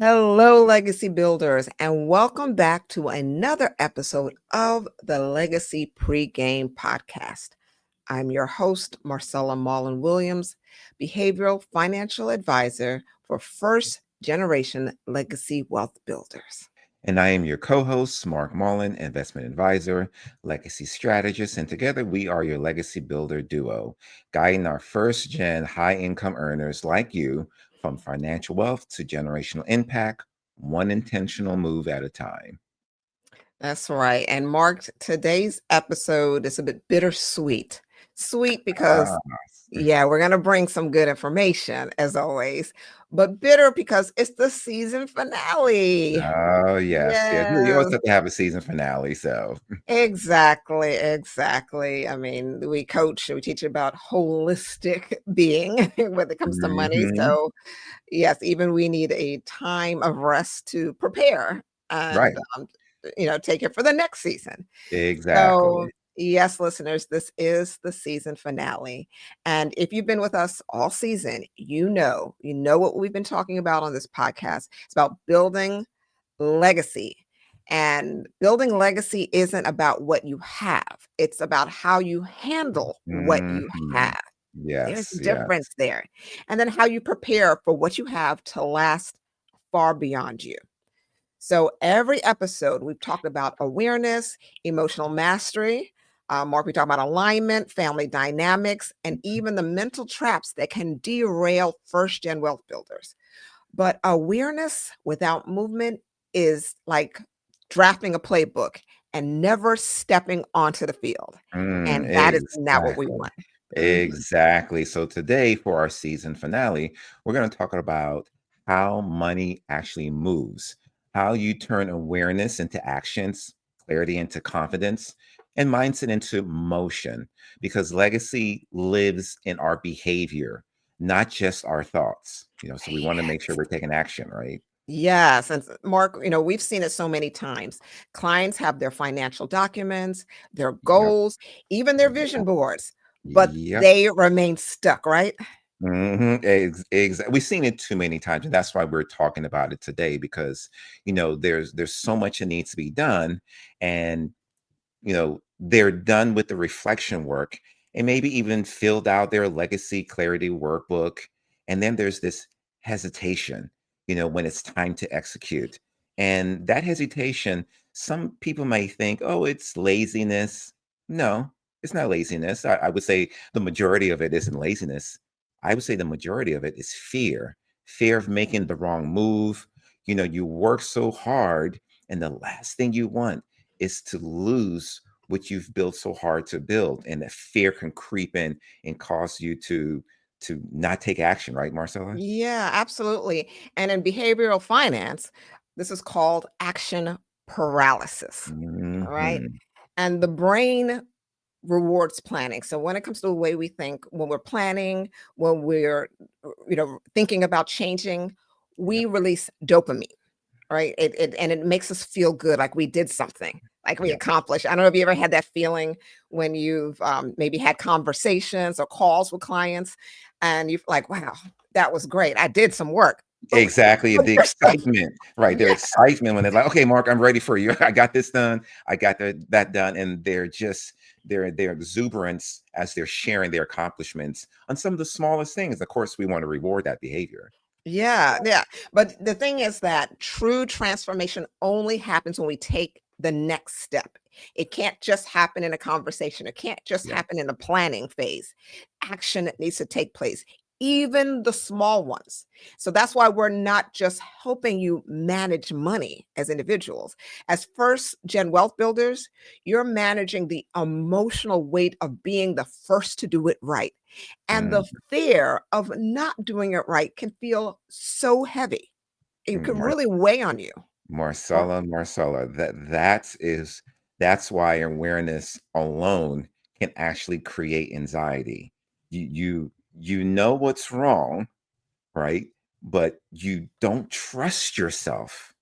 Hello, legacy builders, and welcome back to another episode of the Legacy Pregame Podcast. I'm your host, Marcella Mollon-Williams, behavioral financial advisor for first generation legacy wealth builders. And I am your co host, Mark Mollon, investment advisor, legacy strategist. And together we are your legacy builder duo, guiding our first gen high income earners like you from financial wealth to generational impact, one intentional move at a time. That's right. And Mark, today's episode is a bit bittersweet. Sweet because, Ah, yeah, we're going to bring some good information as always, but bitter because it's the season finale. oh, yes. Yes. You Yes, always have to have a season finale. So, exactly. Exactly. I mean, we teach about holistic being when it comes to money. mhm, So, yes, even we need a time of rest to prepare and, right. take it for the next season. So, Exactly. yes, listeners, this is the season finale. And if you've been with us all season, you know what we've been talking about on this podcast. It's about building legacy. And building legacy isn't about what you have, it's about how you handle what you Mhm. have. There's Yes. a Yes. difference there. And then how you prepare for what you have to last far beyond you. So every episode, we've talked about awareness, emotional mastery. Mark, we talk about alignment, family dynamics, and even the mental traps that can derail first gen wealth builders. But awareness without movement is like drafting a playbook and never stepping onto the field. And that is not what we Exactly. want. Mhm. Exactly. So today for our season finale, we're going to talk about how money actually moves, how you turn awareness into actions, clarity into confidence, and mindset into motion, because legacy lives in our behavior, not just our thoughts. So we want to make sure we're taking action, right? Yes, and Mark, we've seen it so many times. Clients have their financial documents, their Yep. goals, even their vision boards, but Yep. they remain stuck, right? We've seen it too many times, and that's why we're talking about it today. Because there's so much that needs to be done, and they're done with the reflection work, and maybe even filled out their legacy clarity workbook, and then there's this hesitation, when it's time to execute, and that hesitation, some people may think, oh, it's laziness. No, it's not laziness. I would say the majority of it isn't laziness. I would say the majority of it is fear of making the wrong move. You work so hard, and the last thing you want is to lose what you've built so hard to build, and that fear can creep in and cause you to not take action, right, Marcella? Yeah, absolutely. And in behavioral finance, this is called action paralysis, all right? Hmm. And the brain rewards planning. So when it comes to the way we think, when we're planning, when we're thinking about changing, Yeah. we release dopamine. Right? It makes us feel good, like we did something, like we Yeah. accomplished. I don't know if you ever had that feeling when you've maybe had conversations or calls with clients, and you're like, "Wow, that was great. I did some work." But Exactly, but the you're still, excitement, right? Their yeah, excitement when they're like, "Okay, Mark, I'm ready for you. I got this done. I got that done," and they're just their exuberance as they're sharing their accomplishments on some of the smallest things. Of course, we want to reward that behavior. yeah, yeah. But the thing is that true transformation only happens when we take the next step. It can't just happen in a conversation. It can't just Yeah. happen in the planning phase. Action that needs to take place, even the small ones. So that's why we're not just helping you manage money as individuals. As first gen wealth builders, you're managing the emotional weight of being the first to do it right. And the Mm, fear of not doing it right can feel so heavy. It can Mar- really weigh on you. Or Marcella, that's why awareness alone can actually create anxiety. You know what's wrong, right? But you don't trust yourself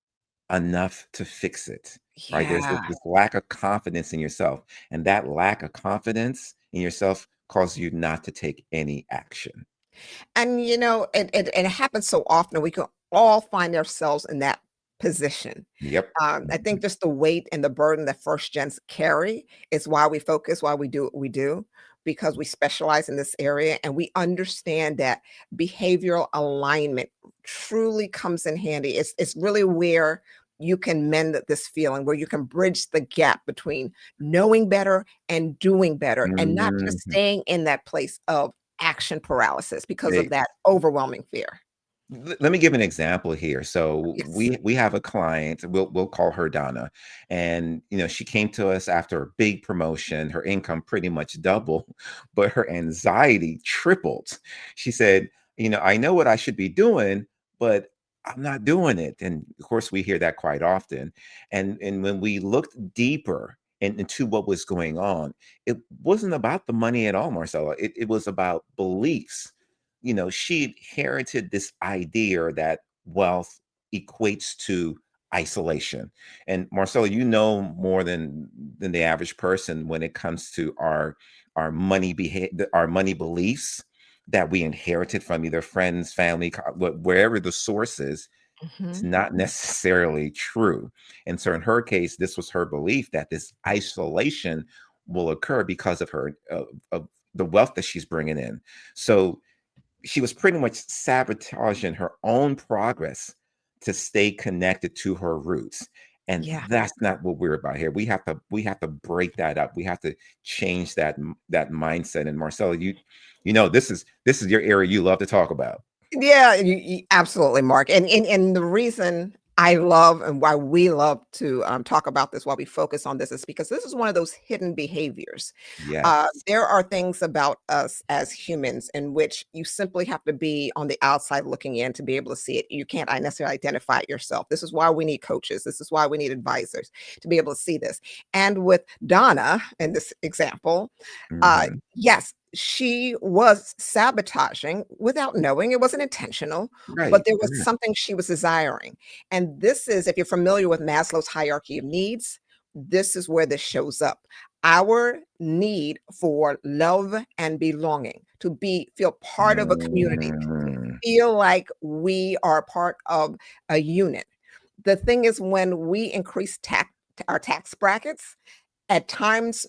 enough to fix it, right? There's yeah. this lack of confidence in yourself, and that lack of confidence in yourself causes you not to take any action. And it happens so often. We can all find ourselves in that position. Yep. I Mhm. think just the weight and the burden that first gens carry is why we focus, why we do what we do, because we specialize in this area and we understand that behavioral alignment truly comes in handy. It's really where you can mend this feeling, where you can bridge the gap between knowing better and doing better, and not just Mhm. staying in that place of action paralysis because of that overwhelming fear. Let me give an example here. So Yes. we have a client, we'll call her Donna, and she came to us after a big promotion. Her income pretty much doubled, but her anxiety tripled. She said, I know what I should be doing, but I'm not doing it. And of course, we hear that quite often. And when we looked deeper into what was going on, it wasn't about the money at all, Marcella. It was about beliefs. She inherited this idea that wealth equates to isolation. And Marcella, you know more than the average person when it comes to our money our money beliefs that we inherited from either friends, family, wherever the source is. It's Mhm. not necessarily true. And so in her case, this was her belief that this isolation will occur because of her of the wealth that she's bringing in. So she was pretty much sabotaging her own progress to stay connected to her roots. And Yeah. that's not what we're about here. We have to break that up. We have to change that mindset. And Marcella, this is your area you love to talk about. Yeah, you absolutely, Mark, and the reason I love and why we love to, talk about this, why we focus on this is because this is one of those hidden behaviors. Yes. There are things about us as humans in which you simply have to be on the outside looking in to be able to see it. You can't necessarily identify it yourself. This is why we need coaches. This is why we need advisors to be able to see this. And with Donna, in this example, Mhm. yes, she was sabotaging without knowing. It wasn't intentional, but Right. there was Right. something she was desiring. And this is, if you're familiar with Maslow's hierarchy of needs, this is where this shows up. Our need for love and belonging, to feel part of a community, to Mm. feel like we are part of a unit. The thing is, when we increase our tax brackets, at times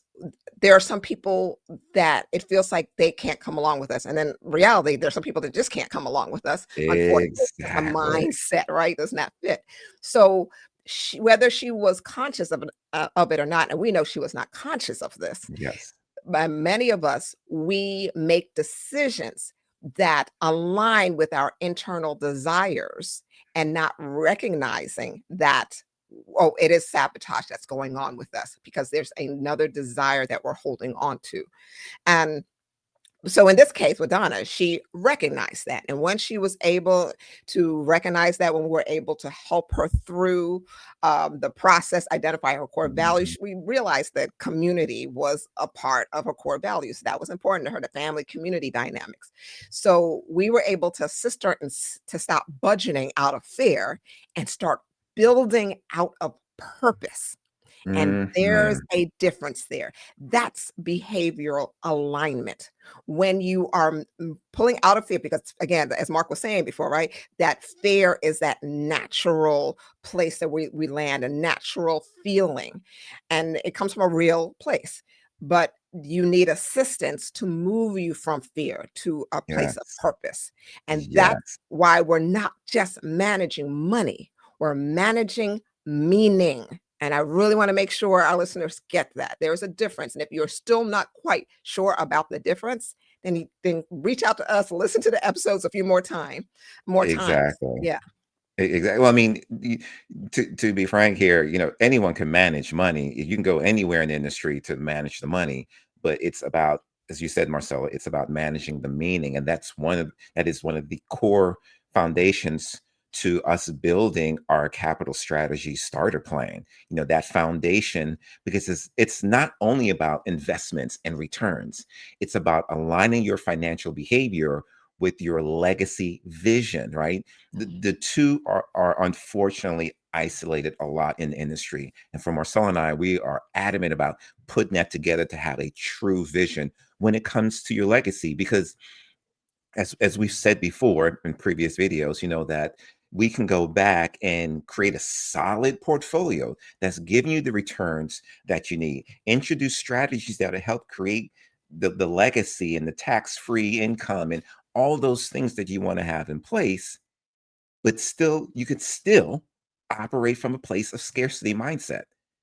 there are some people that it feels like they can't come along with us, and in reality, there's some people that just can't come along with us, unfortunately, because the Exactly. mindset, right, does not fit. So, whether she was conscious of it or not, and we know she was not conscious of this, Yes. but many of us, we make decisions that align with our internal desires and not recognizing that, oh, it is sabotage that's going on with us because there's another desire that we're holding on to. And so in this case with Donna, she recognized that. And when she was able to recognize that, when we were able to help her through the process, identify her core Mhm. values, we realized that community was a part of her core values. That was important to her, the family community dynamics. So we were able to assist her to stop budgeting out of fear and start building out of purpose. And there's Mhm. a difference there. That's behavioral alignment. When you are pulling out of fear, because again, as Mark was saying before, right? That fear is that natural place that we land, a natural feeling. And it comes from a real place. But you need assistance to move you from fear to a place of Yes. purpose. And that's Yes. why we're not just managing money, we're managing meaning. And I really want to make sure our listeners get that. There's a difference. And if you're still not quite sure about the difference, then reach out to us, listen to the episodes a few more times. Exactly. Yeah. Exactly. Well, I mean, to be frank here, anyone can manage money. You can go anywhere in the industry to manage the money, but it's about, as you said, Marcella, it's about managing the meaning, and that is one of the core foundations to us building our capital strategy starter plan. That foundation, because it's not only about investments and returns, it's about aligning your financial behavior with your legacy vision, right? The two are unfortunately isolated a lot in the industry. And for Marcel and I, we are adamant about putting that together to have a true vision when it comes to your legacy. Because as we've said before in previous videos, that we can go back and create a solid portfolio that's giving you the returns that you need. Introduce strategies that will help create the legacy and the tax-free income and all those things that you want to have in place, but still, you could still operate from a place of scarcity mindset.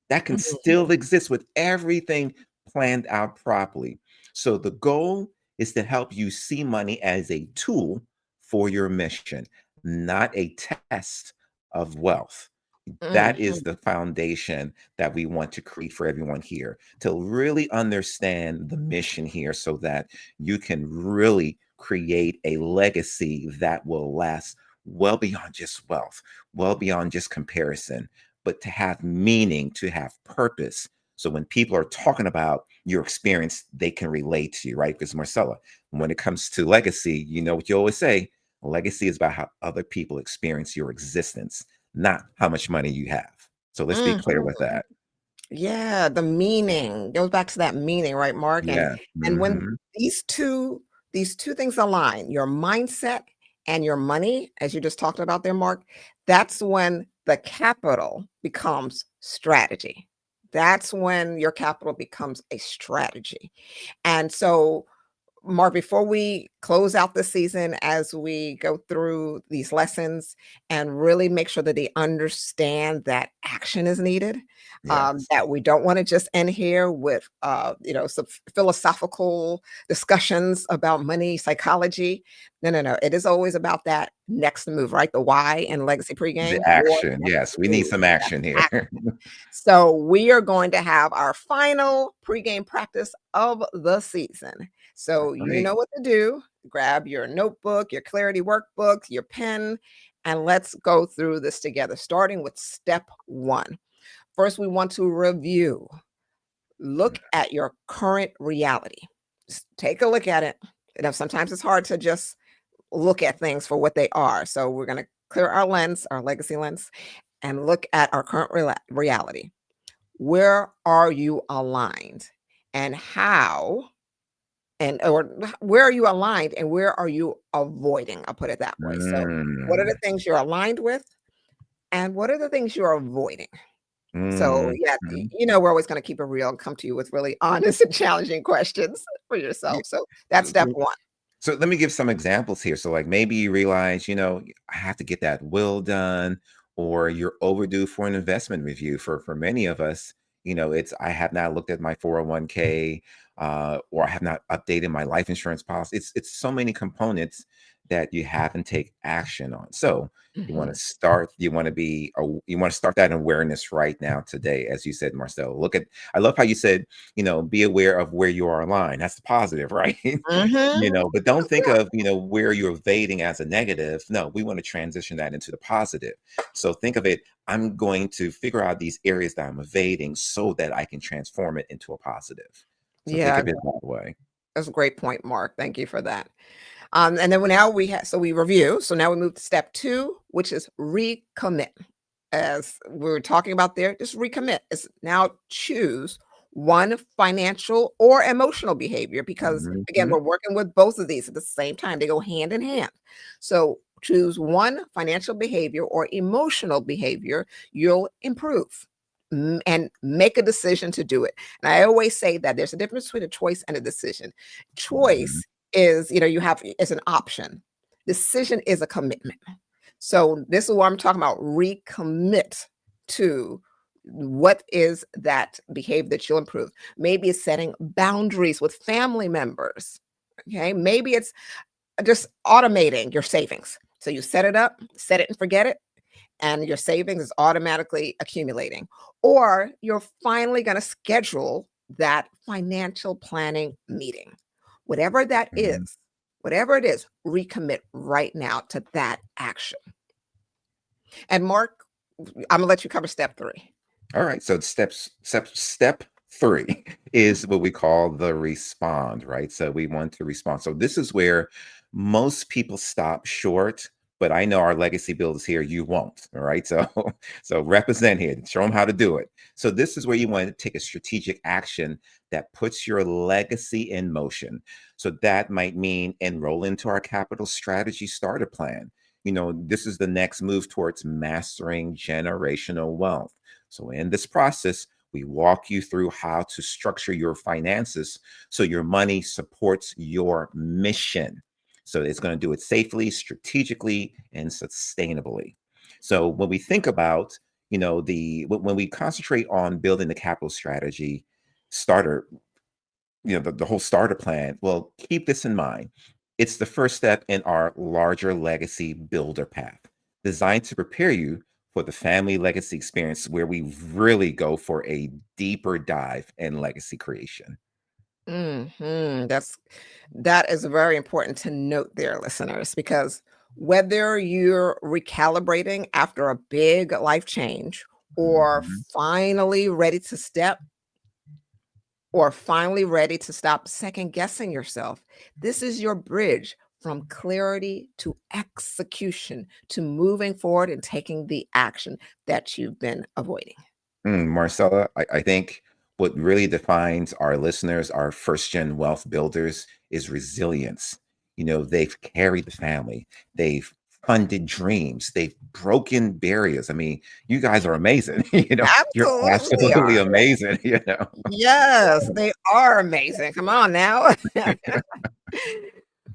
That can Mhm. still exist with everything planned out properly. So the goal is to help you see money as a tool for your mission, not a test of wealth. That is Mhm. the foundation that we want to create for everyone here, to really understand the mission here so that you can really create a legacy that will last well beyond just wealth, well beyond just comparison, but to have meaning, to have purpose. So when people are talking about your experience, they can relate to you, right? Because Marcella, when it comes to legacy, you know what you always say, legacy is about how other people experience your existence, not how much money you have. So let's be clear with Mhm. that. Yeah, the meaning goes back to that meaning, right, Mark? And Yeah. and when Hmm. these two things align, your mindset and your money, as you just talked about there, Mark, that's when the capital becomes strategy. That's when your capital becomes a strategy. And so Mark, before we close out the season, as we go through these lessons and really make sure that they understand that action is needed, Yes. that we don't want to just end here with, some philosophical discussions about money psychology. No, no, no. It is always about that next move, right? The why in legacy The pregame. Your action. next Yes, we need move. some action here. So we are going to have our final pregame practice of the season. All So you right. know what to do. Grab your notebook, your clarity workbook, your pen, and let's go through this together, starting with step one. First, we want to review. Look at your current reality. Take a look at it. Sometimes it's hard to just look at things for what they are. So we're going to clear our lens, our legacy lens, and look at our current reality. Where are you aligned? And how and or where are you aligned and where are you avoiding? I'll put it that way. So, what are the Mm, things you're aligned with and what are the things you're avoiding? So, mm, yeah, mhm. we're always going to keep it real and come to you with really honest and challenging questions for Yeah. yourself. So, that's step one. So let me give some examples here. So, like maybe you realize, I have to get that will done, or you're overdue for an investment review. For many of us, it's I have not looked at my 401k, or I have not updated my life insurance policy. It's so many components that you haven't take action on. So you want to Mhm. start. You want to start that awareness right now today, as you said, Marcel. Look at. I love how you said, be aware of where you are aligned. That's the positive, right? Mhm. But don't think of, where you're evading as a negative. No, we want to transition that into the positive. So think of it, I'm going to figure out these areas that I'm evading so that I can transform it into a positive. So think Yeah, of it that way. that's a great point, Mark. Thank you for that. And then now we review. So now we move to step two, which is recommit. As we were talking about there, just recommit. It's now choose one financial or emotional behavior because again, Mhm. we're working with both of these at the same time. They go hand in hand. So choose one financial behavior or emotional behavior you'll improve. And make a decision to do it. And I always say that there's a difference between a choice and a decision. Mhm. Choice is, you have it's an option. Decision is a commitment. So this is what I'm talking about. Recommit to what is that behavior that you'll improve. Maybe it's setting boundaries with family members. Okay. Maybe it's just automating your savings. So you set it up, set it and forget it, and your savings is automatically accumulating. Or you're finally going to schedule that financial planning meeting. Whatever that is, Mhm. whatever it is, recommit right now to that action. And Mark, I'm gonna let you cover step three. All right. So step three is what we call the respond, right? So we want to respond. So this is where most people stop short, but I know our legacy builders here, you won't. All right. So so represent here, show them how to do it. So this is where you want to take a strategic action that puts your legacy in motion. So that might mean enroll into our capital strategy starter plan. this is the next move towards mastering generational wealth. So, in this process, we walk you through how to structure your finances so your money supports your mission. So, it's going to do it safely, strategically, and sustainably. So, when we think about, when we concentrate on building the capital strategy starter, the whole starter plan, well, keep this in mind. It's the first step in our larger legacy builder path, designed to prepare you for the family legacy experience where we really go for a deeper dive in legacy creation. That is very important to note there, listeners, because whether you're recalibrating after a big life change or Mhm. finally ready to step or finally ready to stop second guessing yourself, this is your bridge from clarity to execution to moving forward and taking the action that you've been avoiding. Marcella, I think what really defines our listeners, our first gen wealth builders, is resilience. They've carried the family, they've funded dreams, they've broken barriers. I mean, you guys are amazing. You're Absolutely absolutely are. amazing. Yes, they are amazing. Come on now.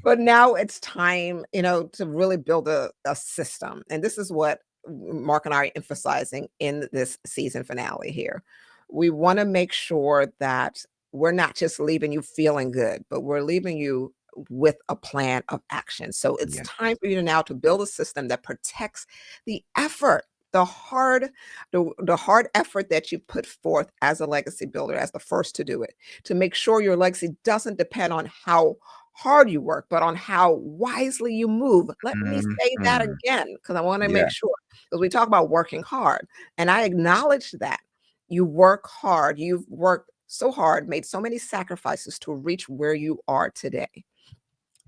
But now it's time, to really build a system. And this is what Mark and I are emphasizing in this season finale here. We want to make sure that we're not just leaving you feeling good, but we're leaving you with a plan of action. So it's Yeah. time for you now to build a system that protects the effort, the hard, the hard effort that you put forth as a legacy builder, as the first to do it, to make sure your legacy doesn't depend on how hard you work, but on how wisely you move. Let me say that Mhm. again, because I want to Yeah. make sure, because we talk about working hard, and I acknowledge that you work hard. You've worked so hard, made so many sacrifices to reach where you are today.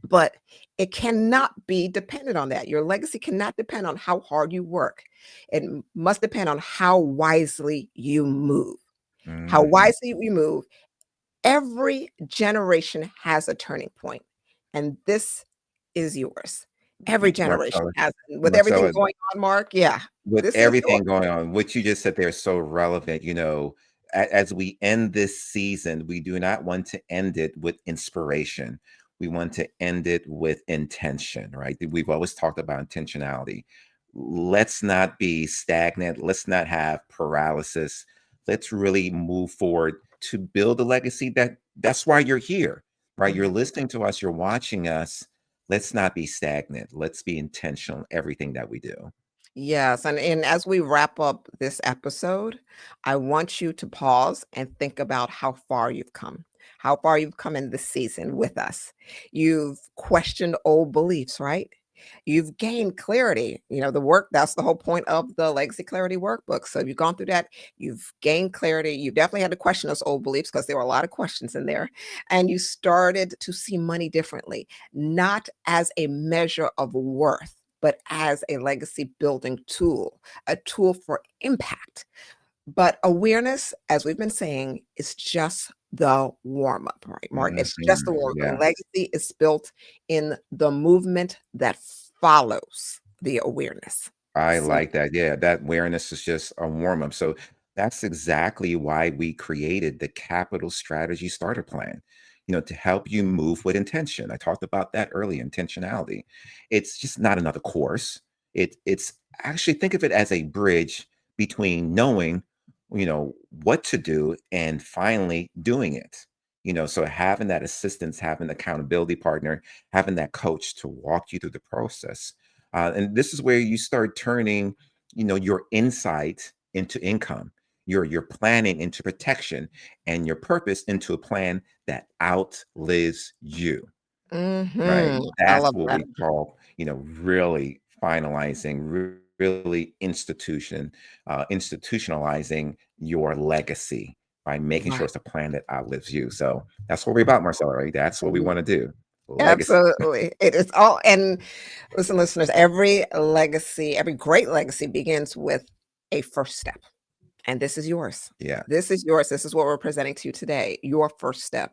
But it cannot be dependent on that. Your legacy cannot depend on how hard you work. It must depend on how wisely you move. How Mhm. wisely we move. Every generation has a turning point, and this is yours. Every generation Marcella, has it. With everything Marcella, going on, Mark, yeah, with this is yours. everything going on, what you just said there is so relevant. As we end this season, we do not want to end it with inspiration. We want to end it with intention, right? We've always talked about intentionality. Let's not be stagnant. Let's not have paralysis. Let's really move forward to build a legacy that's why you're here, right? You're Mhm. listening to us, you're watching us. Let's not be stagnant. Let's be intentional in everything that we do. Yes, and as we wrap up this episode, I want you to pause and think about how far you've come. How far you've come in this season with us. You've questioned old beliefs, right? You've gained clarity. The work, that's the whole point of the Legacy Clarity Workbook. So you've gone through that, you've gained clarity. You definitely had to question those old beliefs because there were a lot of questions in there. And you started to see money differently, not as a measure of worth, but as a legacy building tool, a tool for impact. But awareness, as we've been saying, is just the warm up, right, Mark? It's just the Mhm. warm up. Yeah, Legacy is built in the movement that follows the awareness. I So, like that. Yeah, that awareness is just a warm up. So that's exactly why we created the Capital Strategy Starter Plan, to help you move with intention. I talked about that earlier, intentionality. It's just not another course. It's actually, think of it as a bridge between knowing, what to do and finally doing it. So having that assistance, having the accountability partner, having that coach to walk you through the process, and this is where you start turning, your insight into income, your planning into protection, and your purpose into a plan that outlives you. Right. I That's love what that. we call, really finalizing, really institutionalizing your legacy by making sure Right. it's a plan that outlives you. So that's what we're about, Marcella, right? That's what we want to do. Legacy. Absolutely. It is all, and listen, listeners, every legacy, every great legacy begins with a first step. And this is yours. Yeah. This is yours. This is what we're presenting to you today. Your first step.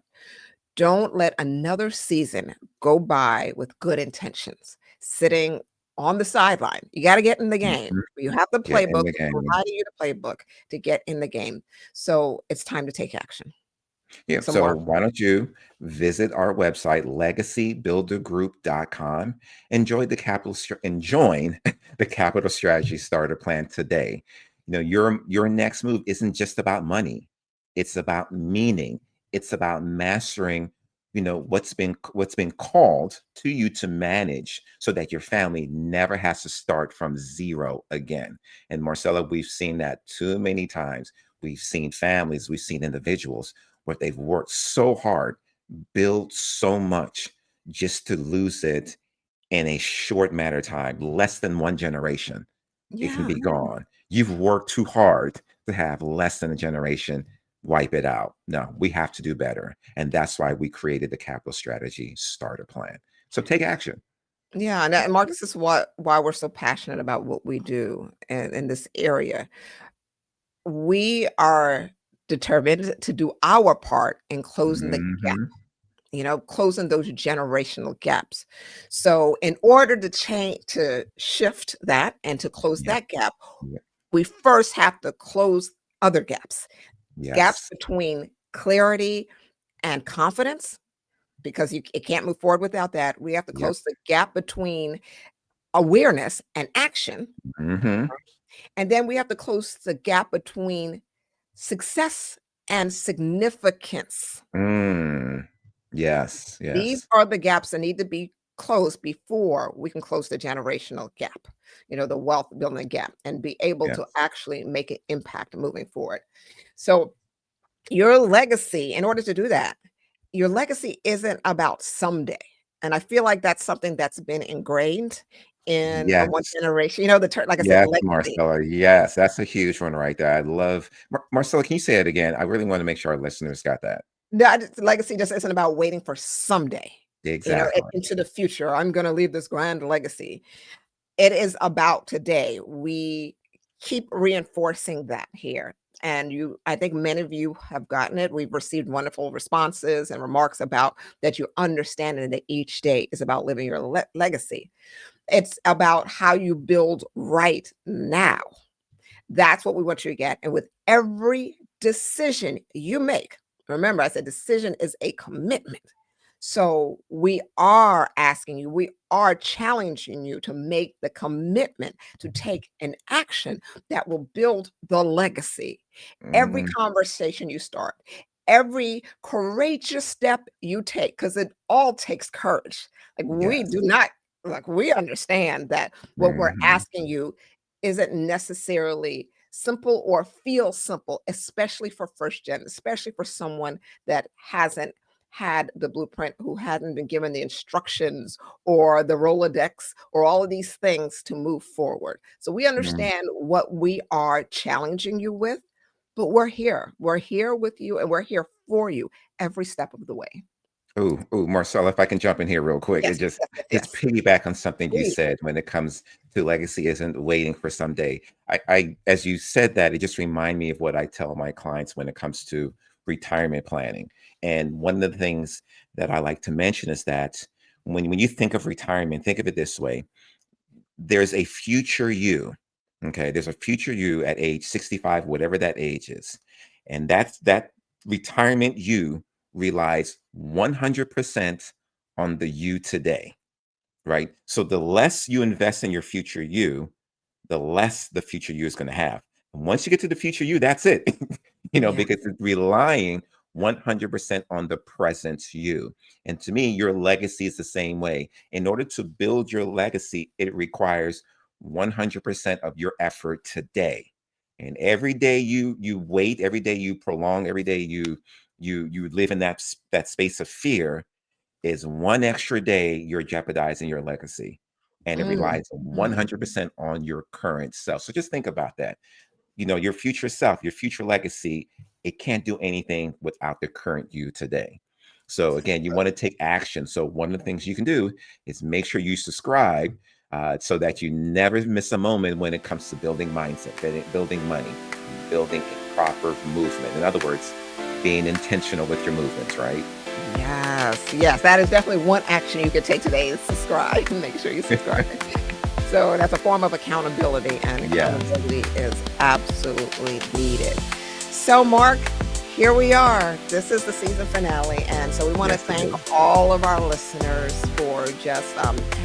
Don't let another season go by with good intentions, sitting on the sideline. You got to get in the game. Mhm. You have the Get in playbook. the We're game. providing you the playbook to get in the game. So it's time to take action. Yeah, So, so Mark, why don't you visit our website, legacybuildergroup.com, and join the Capital Strategy Starter Plan today. Your next move isn't just about money. It's about meaning. It's about mastering, what's been called to you to manage so that your family never has to start from zero again. And Marcella, we've seen that too many times. We've seen families, we've seen individuals where they've worked so hard, built so much just to lose it in a short matter of time, less than one generation. It can yeah, be gone. You've worked too hard to have less than a generation wipe it out. No, we have to do better. And that's why we created the capital strategy starter plan. So take action. yeah, and Mark, this is why we're so passionate about what we do in this area. We are determined to do our part in closing the gap, Hmm. closing those generational gaps. So in order to shift that and to close Yeah. that gap, Yeah. we first have to close other gaps Yes. between clarity and confidence, because it can't move forward without that. We have to Yep. close the gap between awareness and action. Hmm. And then we have to close the gap between success and significance. Mm. Yes. These Yes. are the gaps that need to be closed before we can close the generational gap, the wealth building gap, and be able to Yes. actually make an impact moving forward. So, your legacy, in order to do that, your legacy isn't about someday. And I feel like that's something that's been ingrained in from one Yes. generation. The term, like I said, Yes, legacy. Marcella. Yes, that's a huge one right there. I love Marcella. Can you say it again? I really want to make sure our listeners got that. No, legacy just isn't about waiting for someday, Exactly. into the future. I'm going to leave this grand legacy. It is about today. We keep reinforcing that here. And I think many of you have gotten it. We've received wonderful responses and remarks about that you understand that each day is about living your legacy. It's about how you build right now. That's what we want you to get. And with every decision you make, remember, I said decision is a commitment. So we are asking you, we are challenging you to make the commitment to take an action that will build the legacy. Every Mhm. conversation you start, every courageous step you take, because it all takes courage. Like we Yes. do not, like we understand that what we're Mhm. asking you isn't necessarily simple or feel simple, especially for first gen, especially for someone that hasn't had the blueprint, who hadn't been given the instructions or the Rolodex or all of these things to move forward. So we Mm. understand what we are challenging you with, but we're here. We're here with you and we're here for you every step of the way. Ooh, Marcella, if I can jump in here real quick and Yes, just yes, yes, just yes. piggyback on something you Please. said when it comes to legacy isn't waiting for someday. I as you said that, it just reminded me of what I tell my clients when it comes to retirement planning. And one of the things that I like to mention is that when you think of retirement, think of it this way: there's a future you. Okay, there's a future you at age 65, whatever that age is, and that retirement you relies 100% on the you today, right? So the less you invest in your future you, the less the future you is going to have. And once you get to the future you, that's it. Yeah. Because it's relying 100% on the present you. And to me, your legacy is the same way. In order to build your legacy, it requires 100% of your effort today. And every day you wait, every day you prolong, every day you live in that space of fear, is one extra day you're jeopardizing your legacy. And it Mm, relies mm. 100% on your current self. So just think about that. Your future self, your future legacy, it can't do anything without the current you today. So again, you want to take action. So one of the things you can do is make sure you subscribe, so that you never miss a moment when it comes to building mindset, building money, building a proper movement. In other words, being intentional with your movements, right? Yes, yes, that is definitely one action you could take today is subscribe. Make sure you subscribe. So that's a form of accountability, and Yes. accountability is absolutely needed. So, Mark, here we are. This is the season finale. And so we want to Yes, it thank is. all of our listeners for just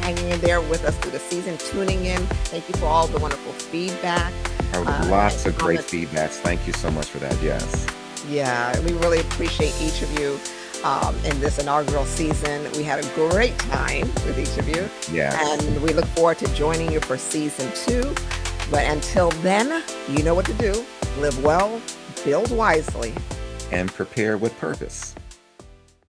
hanging in there with us through the season, tuning in. Thank you for all the wonderful feedback and Lots of great comments. feedbacks. Thank you so much for that. Yes. Yeah, we really appreciate each of you in this inaugural season. We had a great time with each of you, Yes. and we look forward to joining you for season 2. But until then, you know what to do. Live well, build wisely. And prepare with purpose.